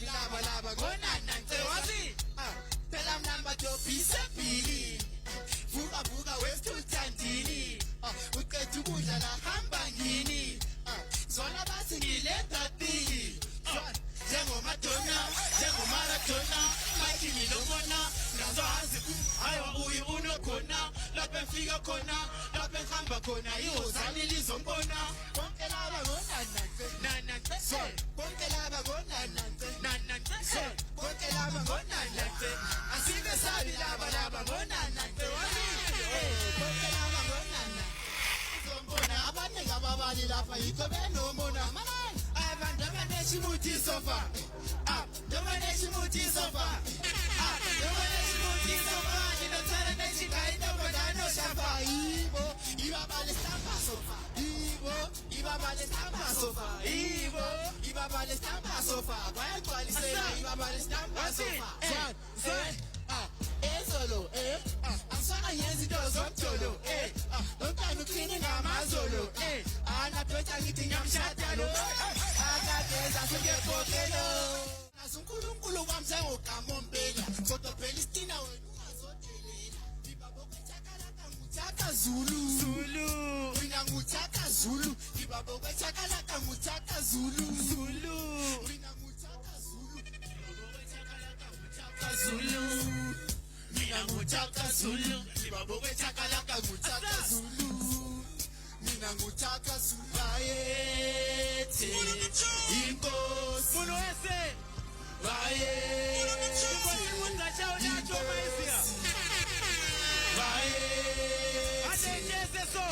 laba laba ngonana ncewazi phela mnamba dobhisa bhili vuka vuka wesithandini uqeda ukudla la hamba ngini zona bathi ngiletha bili njengomadonna njengomaradona mathi ngilobona ngazazi hayiwa uyu unokhona lapho efika khona lapho ehamba khona ihozani lizombona bonke laba ngonana bonke laba ngonana bonke laba ngonana asibe sabi laba laba ngonana bonke laba ngonana zombona abaningi ababali lapha yikho benomona abantu abaneshimuthi sofa abaneshimuthi sofa abaneshimuthi sofa ninothana neshingayi nobodano shafa yibo ibabale samba sofa yibo ibabale samba sofa yibo ibabale samba sofa bayagcwalisela ibabale samba sofa ezolo asaka yenzi into zomtholo lomntana ucline ngamazolo anaphetha ngithi ngiyamshadalo akageza singekhokhelo nasunkulunkulu kwamsengokamompela kodwa phela istina wena ungazodelela ibabokwethakalaka nguthaka zulu wina nguthaka zulu ibabokwethakalaka nguthaka zulu wina nguthaka zulu mina nguthaka zulu ibabokwethakalaka nguthaka zulu mina nguthaka zulu bayethi inkosi Muno ese bayethi Kuza chao nacho maizia bayethi Ate jese so